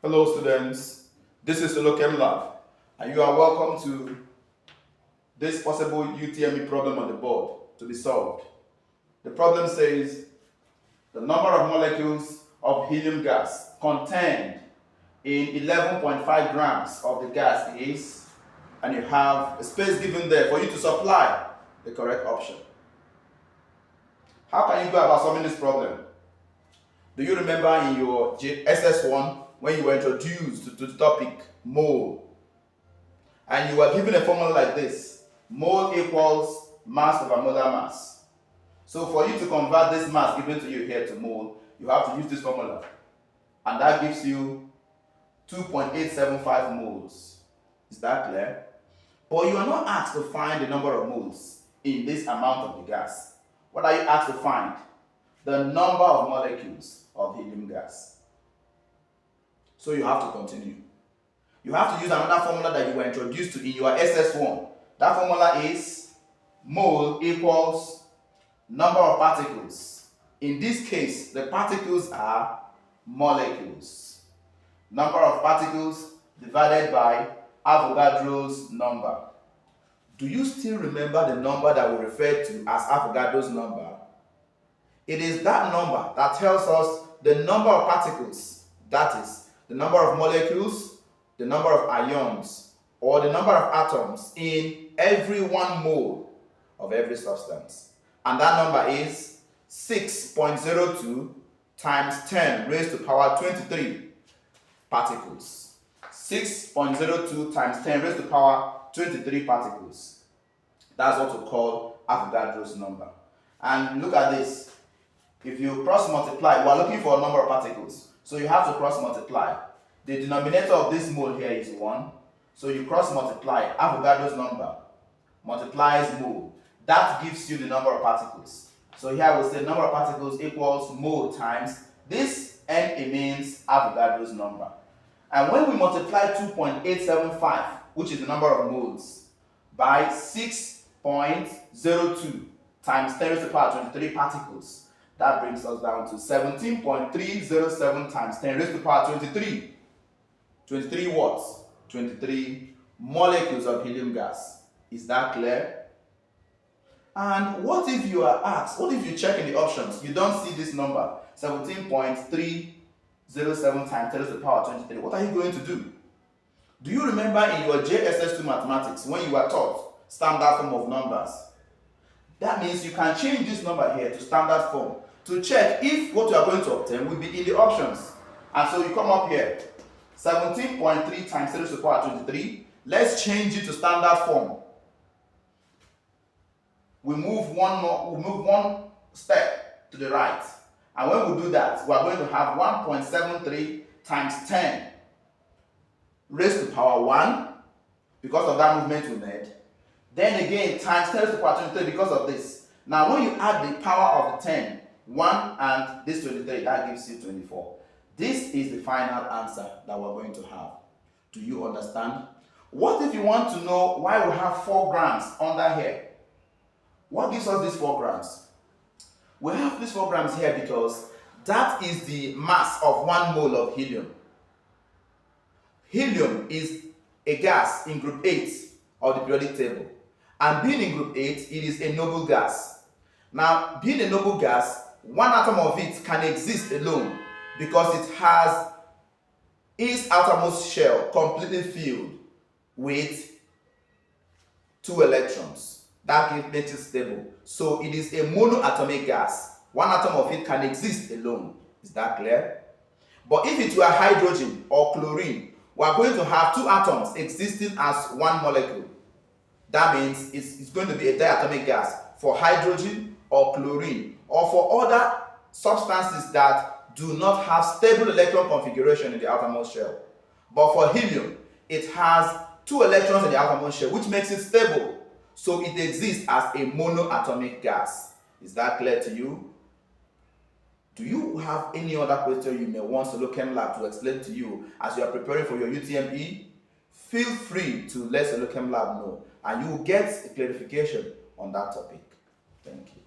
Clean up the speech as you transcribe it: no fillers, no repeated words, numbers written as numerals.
Hello students, this is Olochem Lab and you are welcome to this possible UTME problem on the board to be solved. The problem says the number of molecules of helium gas contained in 11.5 grams of the gas is, and you have a space given there for you to supply the correct option. How can you go about solving this problem? Do you remember in your SS1 when you were introduced to the topic mole, and you were given a formula like this: mole equals mass over molar mass. So for you to convert this mass given to you here to mole, you have to use this formula, and that gives you 2.875 moles. Is that clear? But you are not asked to find the number of moles in this amount of the gas. What are you asked to find? The number of molecules of helium gas. So you have to continue. You have to use another formula that you were introduced to in your SS1. That formula is mole equals number of particles. In this case, the particles are molecules. Number of particles divided by Avogadro's number. Do you still remember the number that we refer to as Avogadro's number? It is that number that tells us the number of particles, that is, the number of molecules, the number of ions, or the number of atoms in every 1 mole of every substance. And that number is 6.02 times 10 raised to power 23 particles. 6.02 times 10 raised to power 23 particles. That's what we call Avogadro's number. And look at this. If you cross multiply, we are looking for a number of particles. So you have to cross multiply. The denominator of this mole here is 1. So you cross multiply Avogadro's number multiplies mole. That gives you the number of particles. So here we'll say number of particles equals mole times this n means Avogadro's number. And when we multiply 2.875, which is the number of moles, by 6.02 times 10 raised to the power 23 particles, that brings us down to 17.307 times 10 raised to the power 23. 23 what? 23 molecules of helium gas. Is that clear? And what if you are asked, what if you check in the options, you don't see this number, 17.307 times 10 raised to the power 23. What are you going to do? Do you remember in your JSS2 mathematics when you were taught standard form of numbers? That means you can change this number here to standard form to check if what you are going to obtain will be in the options. And so you come up here, 17.3 times 10 raised to the power 23. Let's change it to standard form. We move one step to the right. And when we do that, we are going to have 1.73 times 10 raised to the power 1 because of that movement we made. Then again, times 10 raised to the power 23 because of this. Now when you add the power of the 10, 1 and this 23, that gives you 24. This is the final answer that we're going to have. Do you understand? What if you want to know why we have 4 grams under here? What gives us these 4 grams? We have these 4 grams here because that is the mass of 1 mole of helium. Helium is a gas in group 8 of the periodic table. And being in group 8, it is a noble gas. Now, being a noble gas, 1 atom of it can exist alone because it has its outermost shell completely filled with 2 electrons. That makes it stable. So it is a monoatomic gas. 1 atom of it can exist alone. Is that clear? But if it were hydrogen or chlorine, we are going to have 2 atoms existing as 1 molecule. That means it's going to be a diatomic gas for hydrogen or chlorine or for other substances that do not have stable electron configuration in the outermost shell. But for helium, it has 2 electrons in the outermost shell, which makes it stable. So it exists as a monoatomic gas. Is that clear to you? Do you have any other question you may want Olochem Lab to explain to you as you are preparing for your UTME? Feel free to let Olochem Lab know and you will get a clarification on that topic. Thank you.